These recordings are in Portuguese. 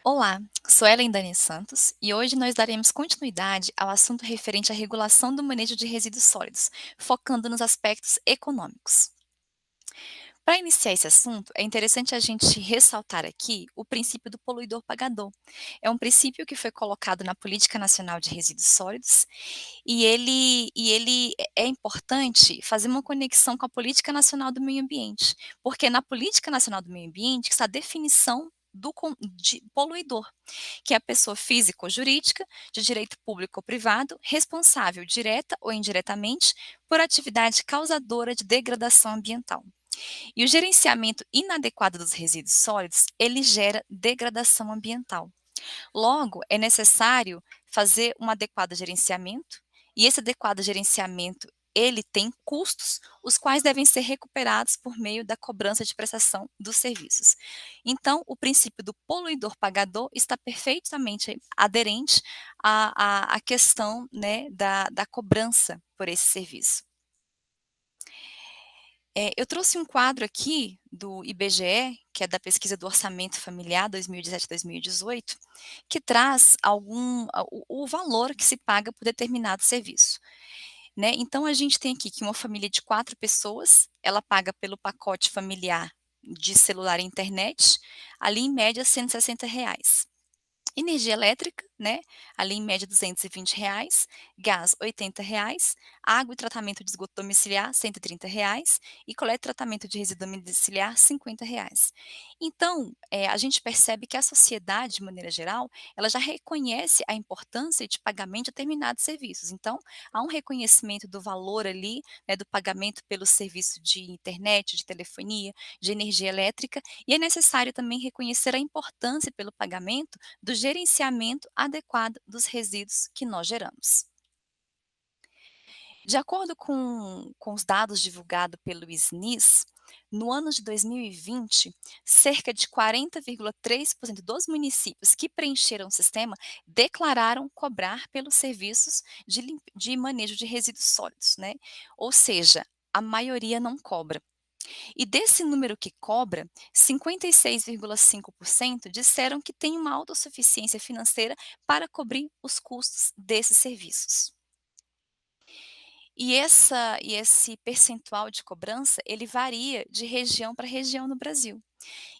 Olá, sou Ellen Dani Santos e hoje nós daremos continuidade ao assunto referente à regulação do manejo de resíduos sólidos, focando nos aspectos econômicos. Para iniciar esse assunto, é interessante a gente ressaltar aqui o princípio do poluidor-pagador. É um princípio que foi colocado na Política Nacional de Resíduos Sólidos e ele é importante fazer uma conexão com a Política Nacional do Meio Ambiente, porque na Política Nacional do Meio Ambiente está a definição de poluidor, que é a pessoa física ou jurídica, de direito público ou privado, responsável direta ou indiretamente por atividade causadora de degradação ambiental. E o gerenciamento inadequado dos resíduos sólidos, ele gera degradação ambiental. Logo, é necessário fazer um adequado gerenciamento, e esse adequado gerenciamento, ele tem custos, os quais devem ser recuperados por meio da cobrança de prestação dos serviços. Então, o princípio do poluidor-pagador está perfeitamente aderente à questão, né, da cobrança por esse serviço. Eu trouxe um quadro aqui do IBGE, que é da Pesquisa do Orçamento Familiar 2017-2018, que traz o valor que se paga por determinado serviço, né. Então a gente tem aqui que uma família de 4 pessoas, ela paga pelo pacote familiar de celular e internet, ali em média R$ 160. Energia elétrica, né, ali em média R$ 220, gás R$ 80, água e tratamento de esgoto domiciliar R$ 130 e coleta e tratamento de resíduo domiciliar R$ 50. Então, a gente percebe que a sociedade, de maneira geral, ela já reconhece a importância de pagamento de determinados serviços. Então, há um reconhecimento do valor ali, né, do pagamento pelo serviço de internet, de telefonia, de energia elétrica, e é necessário também reconhecer a importância pelo pagamento do gerenciamento adequado dos resíduos que nós geramos. De acordo com os dados divulgados pelo SNIS, no ano de 2020, cerca de 40,3% dos municípios que preencheram o sistema declararam cobrar pelos serviços de manejo de resíduos sólidos, né? Ou seja, a maioria não cobra. E desse número que cobra, 56,5% disseram que tem uma autossuficiência financeira para cobrir os custos desses serviços. E esse percentual de cobrança, ele varia de região para região no Brasil.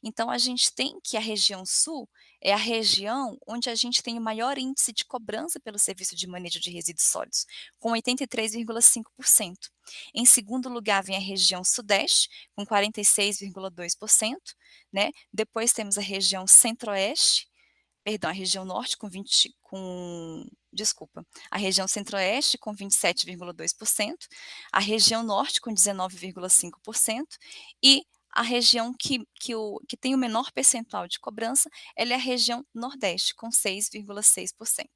Então a gente tem que a região sul é a região onde a gente tem o maior índice de cobrança pelo serviço de manejo de resíduos sólidos, com 83,5%. Em segundo lugar vem a região sudeste, com 46,2%, né. Depois temos a região centro-oeste, perdão, a região norte com 20 com desculpa, a região centro-oeste com 27,2%, a região norte com 19,5% e a região que tem o menor percentual de cobrança, ela é a região nordeste com 6,6%.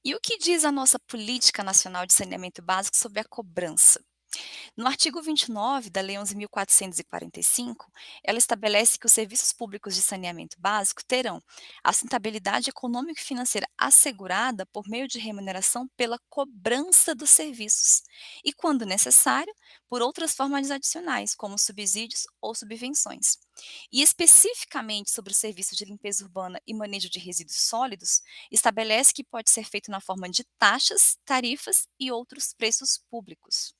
E o que diz a nossa Política Nacional de Saneamento Básico sobre a cobrança? No artigo 29 da Lei 11.445, ela estabelece que os serviços públicos de saneamento básico terão a sustentabilidade econômica e financeira assegurada por meio de remuneração pela cobrança dos serviços e, quando necessário, por outras formas adicionais, como subsídios ou subvenções. E especificamente sobre o serviço de limpeza urbana e manejo de resíduos sólidos, estabelece que pode ser feito na forma de taxas, tarifas e outros preços públicos.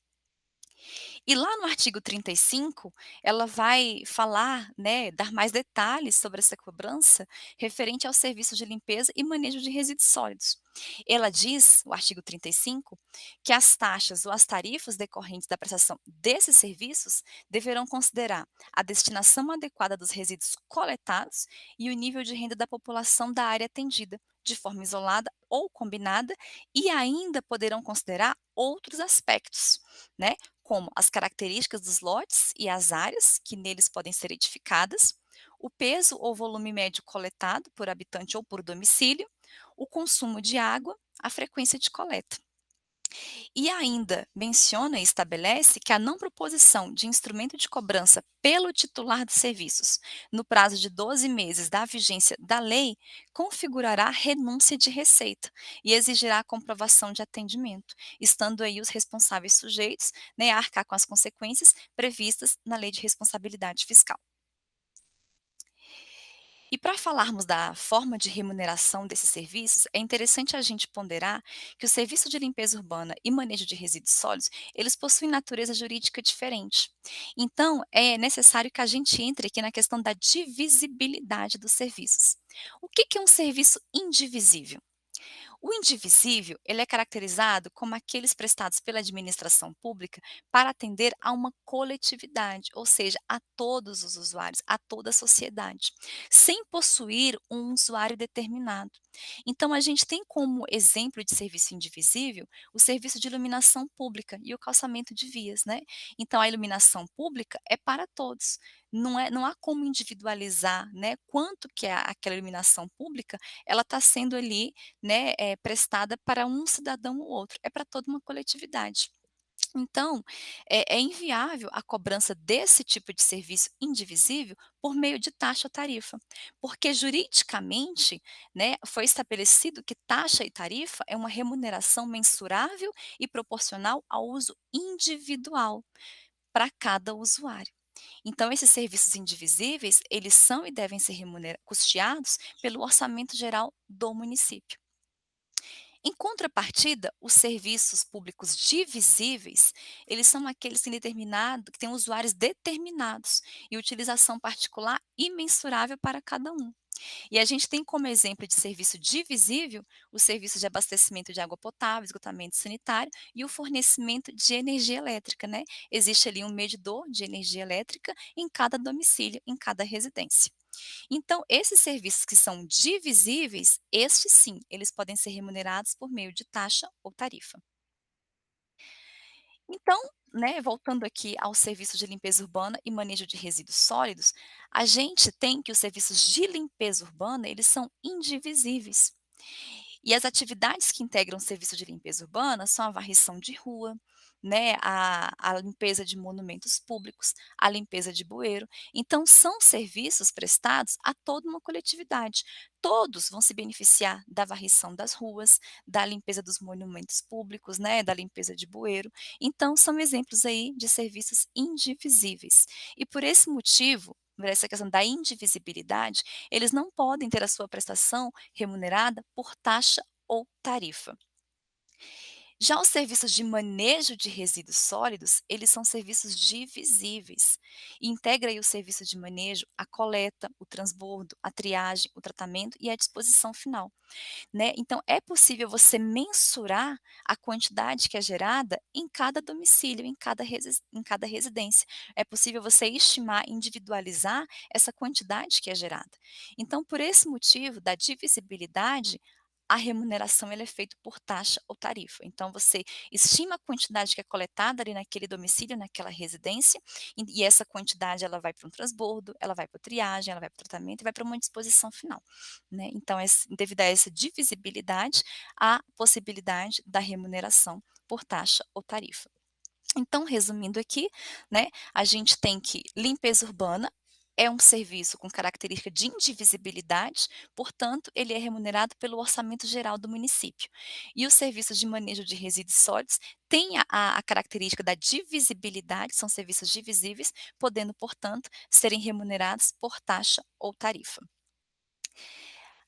E lá no artigo 35, ela vai falar, né, dar mais detalhes sobre essa cobrança referente ao serviço de limpeza e manejo de resíduos sólidos. Ela diz, o artigo 35, que as taxas ou as tarifas decorrentes da prestação desses serviços deverão considerar a destinação adequada dos resíduos coletados e o nível de renda da população da área atendida, de forma isolada ou combinada, e ainda poderão considerar outros aspectos, né? Como as características dos lotes e as áreas que neles podem ser edificadas, o peso ou volume médio coletado por habitante ou por domicílio, o consumo de água, a frequência de coleta. E ainda menciona e estabelece que a não proposição de instrumento de cobrança pelo titular de serviços, no prazo de 12 meses da vigência da lei, configurará renúncia de receita e exigirá a comprovação de atendimento, estando aí os responsáveis sujeitos, né, a arcar com as consequências previstas na Lei de Responsabilidade Fiscal. E para falarmos da forma de remuneração desses serviços, é interessante a gente ponderar que o serviço de limpeza urbana e manejo de resíduos sólidos, eles possuem natureza jurídica diferente. Então, é necessário que a gente entre aqui na questão da divisibilidade dos serviços. O que que é um serviço indivisível? O indivisível, ele é caracterizado como aqueles prestados pela administração pública para atender a uma coletividade, ou seja, a todos os usuários, a toda a sociedade, sem possuir um usuário determinado. Então, a gente tem como exemplo de serviço indivisível o serviço de iluminação pública e o calçamento de vias, né? Então, a iluminação pública é para todos. Não há como individualizar, né, quanto que aquela iluminação pública ela está sendo ali, né, prestada para um cidadão ou outro, é para toda uma coletividade. Então, é inviável a cobrança desse tipo de serviço indivisível por meio de taxa ou tarifa, porque juridicamente, né, foi estabelecido que taxa e tarifa é uma remuneração mensurável e proporcional ao uso individual para cada usuário. Então, esses serviços indivisíveis, eles são e devem ser custeados pelo orçamento geral do município. Em contrapartida, os serviços públicos divisíveis, eles são aqueles que têm usuários determinados e utilização particular imensurável para cada um. E a gente tem como exemplo de serviço divisível o serviço de abastecimento de água potável, esgotamento sanitário e o fornecimento de energia elétrica, né? Existe ali um medidor de energia elétrica em cada domicílio, em cada residência. Então, esses serviços que são divisíveis, estes sim, eles podem ser remunerados por meio de taxa ou tarifa. Então, né, voltando aqui ao serviço de limpeza urbana e manejo de resíduos sólidos, a gente tem que os serviços de limpeza urbana, eles são indivisíveis. E as atividades que integram o serviço de limpeza urbana são a varrição de rua, né, a limpeza de monumentos públicos, a limpeza de bueiro. Então, são serviços prestados a toda uma coletividade. Todos vão se beneficiar da varrição das ruas, da limpeza dos monumentos públicos, né, da limpeza de bueiro. Então, são exemplos aí de serviços indivisíveis. E por esse motivo, por essa questão da indivisibilidade, eles não podem ter a sua prestação remunerada por taxa ou tarifa. Já os serviços de manejo de resíduos sólidos, eles são serviços divisíveis. E integra aí o serviço de manejo, a coleta, o transbordo, a triagem, o tratamento e a disposição final, né. Então é possível você mensurar a quantidade que é gerada em cada domicílio, em cada residência. É possível você estimar, individualizar essa quantidade que é gerada. Então, por esse motivo da divisibilidade, a remuneração ela é feita por taxa ou tarifa. Então você estima a quantidade que é coletada ali naquele domicílio, naquela residência, e essa quantidade ela vai para um transbordo, ela vai para triagem, ela vai para o tratamento e vai para uma disposição final, né. Então devido a essa divisibilidade, há possibilidade da remuneração por taxa ou tarifa. Então, resumindo aqui, né, a gente tem que limpeza urbana é um serviço com característica de indivisibilidade, portanto, ele é remunerado pelo orçamento geral do município. E os serviços de manejo de resíduos sólidos têm a característica da divisibilidade, são serviços divisíveis, podendo, portanto, serem remunerados por taxa ou tarifa.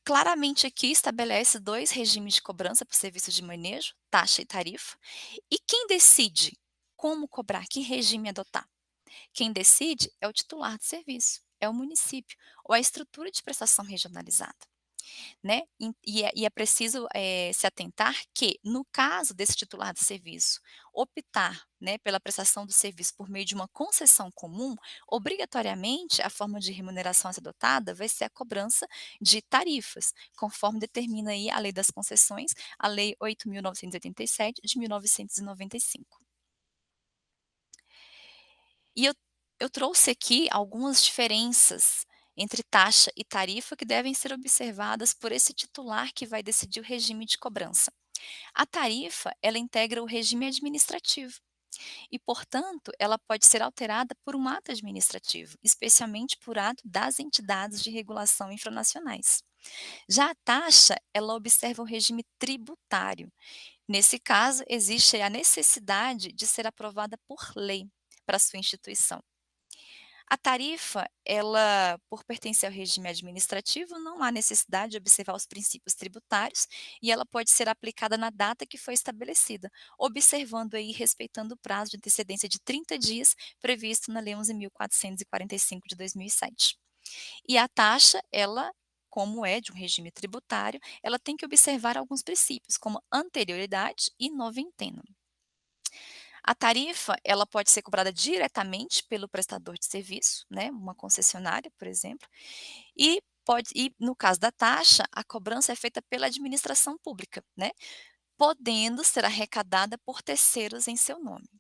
Claramente aqui estabelece 2 regimes de cobrança por serviços de manejo, taxa e tarifa. E quem decide como cobrar, que regime adotar? Quem decide é o titular do serviço, é o município ou a estrutura de prestação regionalizada, né. E é preciso, se atentar que, no caso desse titular do serviço optar, né, pela prestação do serviço por meio de uma concessão comum, obrigatoriamente a forma de remuneração a ser adotada vai ser a cobrança de tarifas, conforme determina aí a Lei das Concessões, a Lei 8.987 de 1995. E eu trouxe aqui algumas diferenças entre taxa e tarifa que devem ser observadas por esse titular que vai decidir o regime de cobrança. A tarifa, ela integra o regime administrativo e, portanto, ela pode ser alterada por um ato administrativo, especialmente por ato das entidades de regulação infranacionais. Já a taxa, ela observa o regime tributário. Nesse caso, existe a necessidade de ser aprovada por lei para sua instituição. A tarifa, ela, por pertencer ao regime administrativo, não há necessidade de observar os princípios tributários e ela pode ser aplicada na data que foi estabelecida, observando aí, respeitando o prazo de antecedência de 30 dias previsto na Lei 11.445 de 2007. E a taxa, ela, como é de um regime tributário, ela tem que observar alguns princípios, como anterioridade e noventena. A tarifa, ela pode ser cobrada diretamente pelo prestador de serviço, né, uma concessionária, por exemplo, e no caso da taxa, a cobrança é feita pela administração pública, né, podendo ser arrecadada por terceiros em seu nome.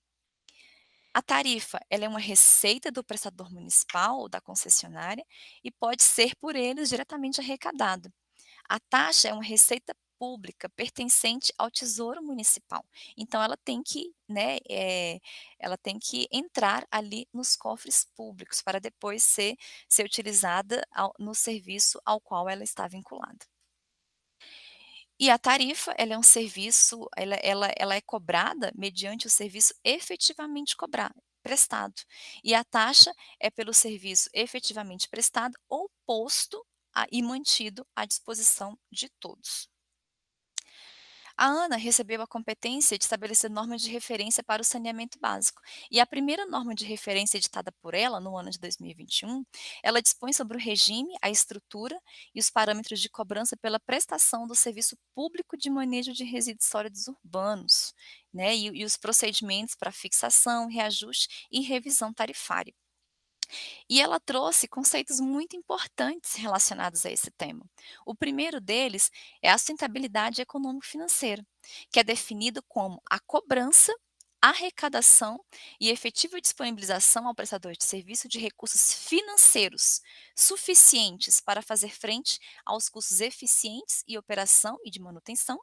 A tarifa, ela é uma receita do prestador municipal ou da concessionária e pode ser por eles diretamente arrecadado. A taxa é uma receita pública pertencente ao Tesouro Municipal. Então ela tem que, né, ela tem que entrar ali nos cofres públicos para depois ser utilizada no serviço ao qual ela está vinculada. E a tarifa, ela é um serviço, ela é cobrada mediante o serviço efetivamente prestado. E a taxa é pelo serviço efetivamente prestado ou posto e mantido à disposição de todos. A Ana recebeu a competência de estabelecer normas de referência para o saneamento básico. E a primeira norma de referência editada por ela, no ano de 2021, ela dispõe sobre o regime, a estrutura e os parâmetros de cobrança pela prestação do serviço público de manejo de resíduos sólidos urbanos, né, e os procedimentos para fixação, reajuste e revisão tarifária. E ela trouxe conceitos muito importantes relacionados a esse tema. O primeiro deles é a sustentabilidade econômico-financeira, que é definido como a cobrança, arrecadação e efetiva disponibilização ao prestador de serviço de recursos financeiros suficientes para fazer frente aos custos eficientes e operação e de manutenção,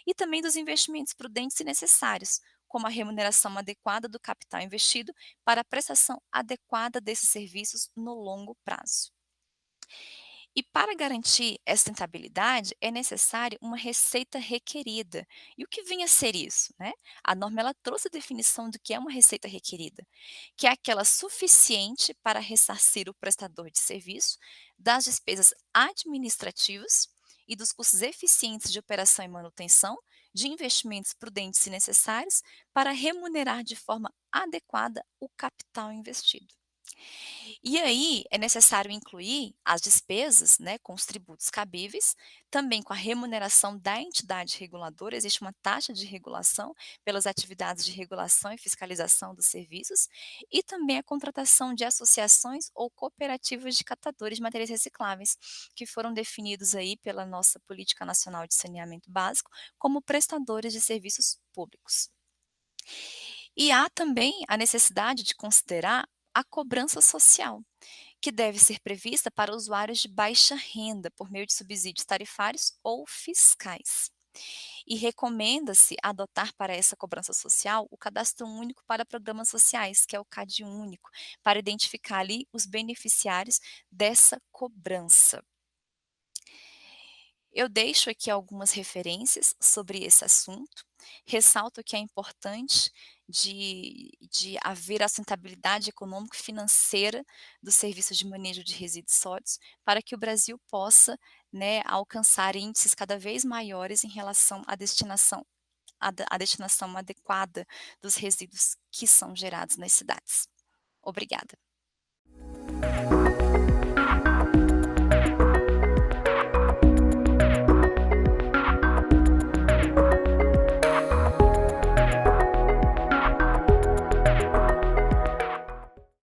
e também dos investimentos prudentes e necessários, como a remuneração adequada do capital investido para a prestação adequada desses serviços no longo prazo. E para garantir essa rentabilidade, é necessário uma receita requerida. E o que vem a ser isso? Né? A norma ela trouxe a definição do que é uma receita requerida, que é aquela suficiente para ressarcir o prestador de serviço das despesas administrativas e dos custos eficientes de operação e manutenção, de investimentos prudentes e necessários para remunerar de forma adequada o capital investido. E aí é necessário incluir as despesas, né, com os tributos cabíveis, também com a remuneração da entidade reguladora, existe uma taxa de regulação pelas atividades de regulação e fiscalização dos serviços, e também a contratação de associações ou cooperativas de catadores de materiais recicláveis, que foram definidos aí pela nossa Política Nacional de Saneamento Básico como prestadores de serviços públicos. E há também a necessidade de considerar a cobrança social, que deve ser prevista para usuários de baixa renda por meio de subsídios tarifários ou fiscais. E recomenda-se adotar para essa cobrança social o cadastro único para programas sociais, que é o CAD único, para identificar ali os beneficiários dessa cobrança. Eu deixo aqui algumas referências sobre esse assunto. Ressalto que é importante de haver a sustentabilidade econômico-financeira dos serviços de manejo de resíduos sólidos, para que o Brasil possa, né, alcançar índices cada vez maiores em relação à destinação adequada dos resíduos que são gerados nas cidades. Obrigada.